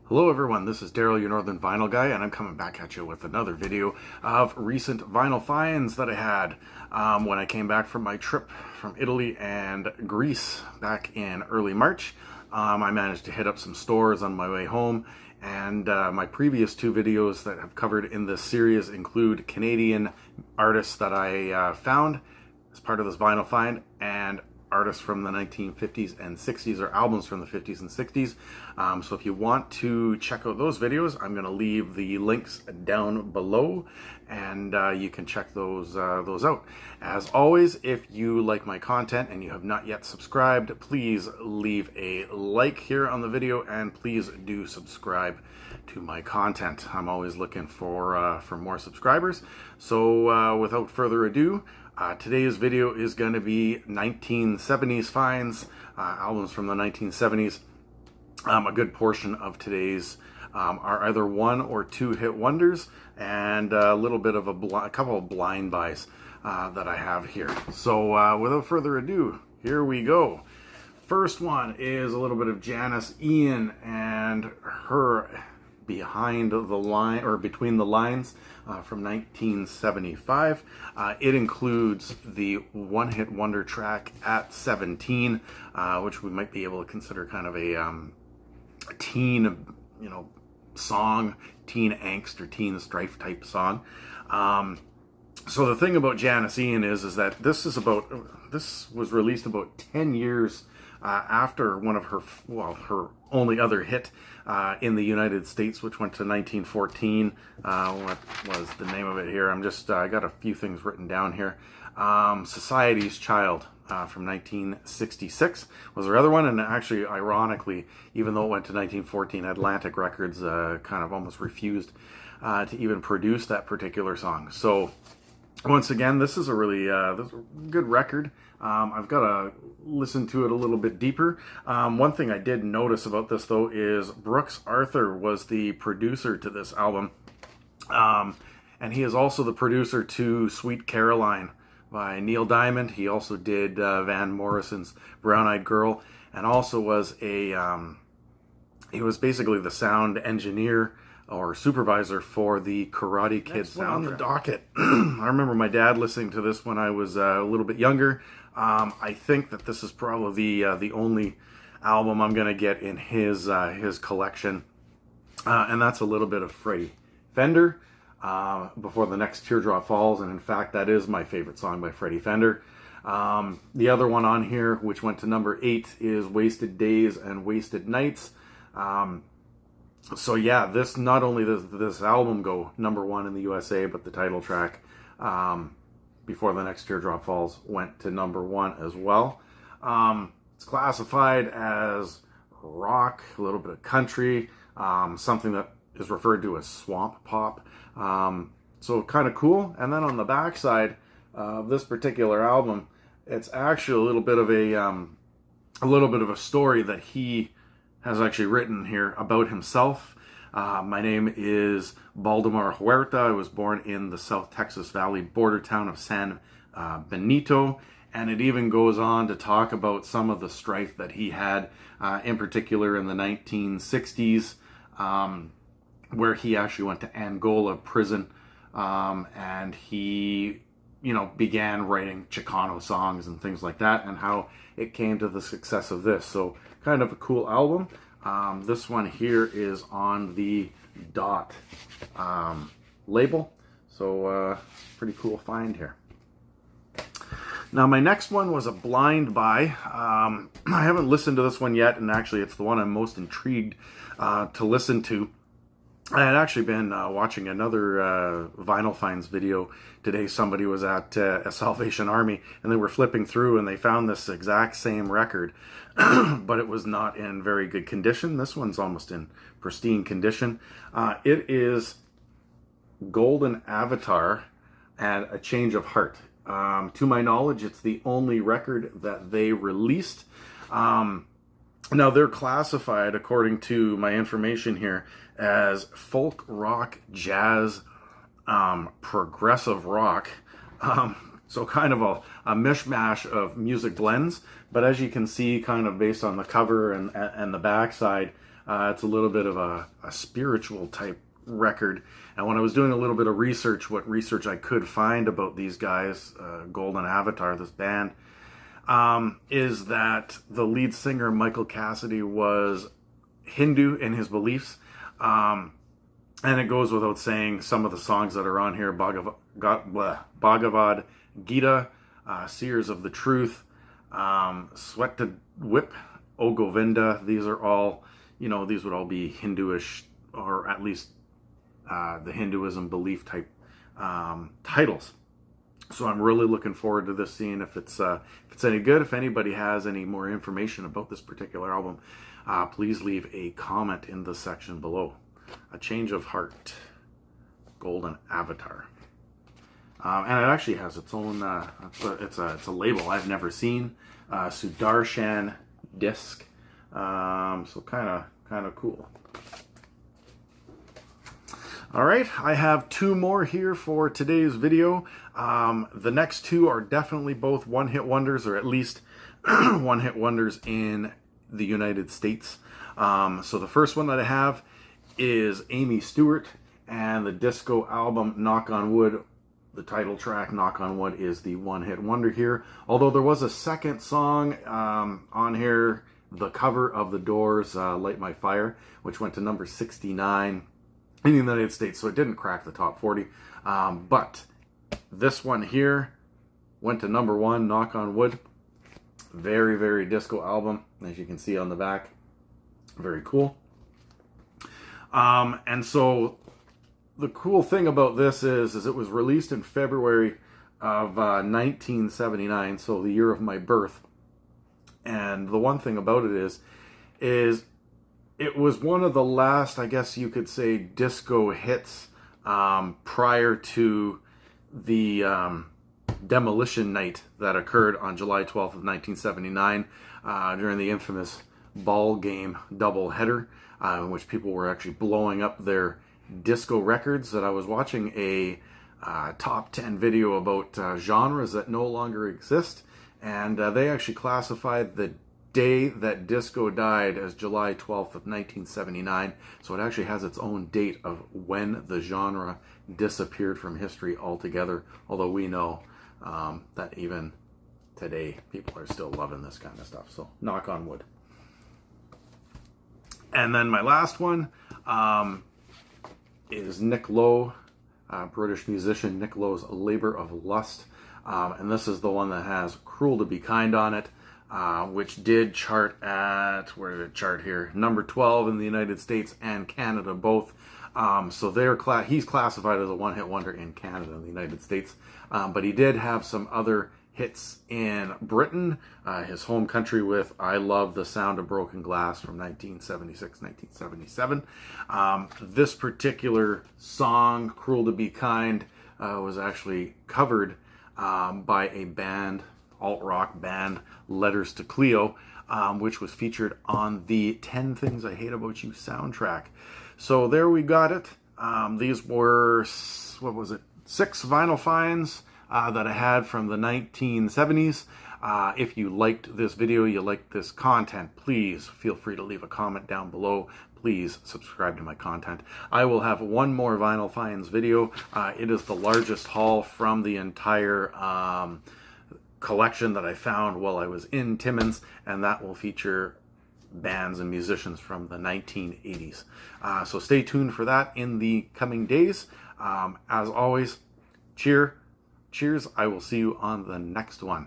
Hello everyone, this is Daryl, your Northern Vinyl Guy, and I'm coming back at you with another video of recent vinyl finds that I had when I came back from my trip from Italy and Greece back in early March. I managed to hit up some stores on my way home, and my previous two videos that I've covered in this series include Canadian artists that I found as part of this vinyl find, and artists from the 1950s and 60s, or albums from the 50s and 60s. So if you want to check out those videos, I'm going to leave the links down below, and you can check those out. As always, if you like my content and you have not yet subscribed, please leave a like here on the video, and please do subscribe to my content. I'm always looking for more subscribers. So without further ado, today's video is going to be 1970s finds, albums from the 1970s. A good portion of today's are either one or two hit wonders, and a little bit of a couple of blind buys that I have here. So without further ado, here we go. First one is a little bit of Janis Ian and her Behind the Line, or Between the Lines, from 1975. It includes the one-hit wonder track At 17, which we might be able to consider kind of a teen, song, teen angst or teen strife type song. So the thing about Janis Ian is that this was released about 10 years after one of her only other hit in the United States, which went to 1914. What was the name of it here? I got a few things written down here. Society's Child from 1966 was her other one, and actually, ironically, even though it went to 1914, Atlantic Records kind of almost refused to even produce that particular song. So once again, this is a really good record. I've got to listen to it a little bit deeper. One thing I did notice about this, though, is Brooks Arthur was the producer to this album. And he is also the producer to Sweet Caroline by Neil Diamond. He also did Van Morrison's Brown Eyed Girl, and also was he was basically the sound engineer or supervisor for the Karate Kid soundtrack. On the docket, I remember my dad listening to this when I was a little bit younger. I think that this is probably the only album I'm going to get in his collection, and that's a little bit of Freddie Fender, Before the Next Teardrop Falls, and in fact that is my favorite song by Freddie Fender. The other one on here, which went to number 8, is Wasted Days and Wasted Nights. So yeah, not only does this album go number 1 in the USA, but the title track, Before the Next Teardrop Falls, went to number 1 as well. It's classified as rock, a little bit of country, something that is referred to as swamp pop. So kind of cool. And then on the back side of this particular album, it's actually a little bit of a story that he has actually written here about himself. My name is Baldemar Huerta. I was born in the South Texas Valley border town of San Benito, and it even goes on to talk about some of the strife that he had, in particular in the 1960s, where he actually went to Angola prison, and he began writing Chicano songs and things like that, and how it came to the success of this. So kind of a cool album. This one here is on the Dot label, so pretty cool find here. Now my next one was a blind buy. I haven't listened to this one yet, and actually it's the one I'm most intrigued to listen to. I had actually been watching another Vinyl Finds video today. Somebody was at a Salvation Army, and they were flipping through, and they found this exact same record, but it was not in very good condition. This one's almost in pristine condition. It is Golden Avatar and A Change of Heart. To my knowledge, it's the only record that they released. Now, they're classified, according to my information here, as folk rock, jazz, progressive rock. So kind of a mishmash of music blends. But as you can see, kind of based on the cover and the backside, It's a little bit of a spiritual type record. And when I was doing a little bit of research, what research I could find about these guys, Golden Avatar, this band, is that the lead singer, Michael Cassidy, was Hindu in his beliefs. And it goes without saying, some of the songs that are on here, Bhagavad Gita, Seers of the Truth, Sweta Whip, O Govinda, these are all, you know, these would all be Hinduish, or at least the Hinduism belief type titles. So I'm really looking forward to this, seeing if it's any good. If anybody has any more information about this particular album, please leave a comment in the section below. A Change of Heart, Golden Avatar. And it actually has its own, it's a label I've never seen, Sudarshan disc. So kind of cool. All right, I have two more here for today's video. The next two are definitely both one-hit wonders, or at least one-hit wonders in the United States. So the first one that I have is Amy Stewart and the disco album Knock on Wood. The title track, Knock on Wood, is the one-hit wonder here. Although there was a second song on here, the cover of The Doors' Light My Fire, which went to number 69 in the United States, so it didn't crack the top 40. But this one here went to number 1, Knock on Wood. Very, very disco album, as you can see on the back. Very cool. And so the cool thing about this is it was released in February of 1979, so the year of my birth. And the one thing about it is it was one of the last, I guess you could say, disco hits prior to the demolition night that occurred on July 12th of 1979 during the infamous ball game doubleheader, in which people were actually blowing up their disco records. That I was watching a top 10 video about genres that no longer exist, and they actually classified the day that disco died as July 12th of 1979. So it actually has its own date of when the genre disappeared from history altogether, although we know that even today people are still loving this kind of stuff. So knock on wood. And then my last one is Nick Lowe, British musician Nick Lowe's Labor of Lust. And this is the one that has Cruel to Be Kind on it, which did chart at, where did it chart here? Number 12 in the United States and Canada both. So he's classified as a one-hit wonder in Canada and the United States. But he did have some other hits in Britain, his home country, with I Love the Sound of Broken Glass from 1976, 1977. This particular song, Cruel to Be Kind, was actually covered by a band, alt-rock band, Letters to Cleo, which was featured on the 10 Things I Hate About You soundtrack. So there we got it. These were, what was it, 6 vinyl finds that I had from the 1970s. If you liked this video, you liked this content, please feel free to leave a comment down below. Please subscribe to my content. I will have one more vinyl finds video. It is the largest haul from the entire collection that I found while I was in Timmins, and that will feature bands and musicians from the 1980s. So stay tuned for that in the coming days. As always, cheers. I will see you on the next one.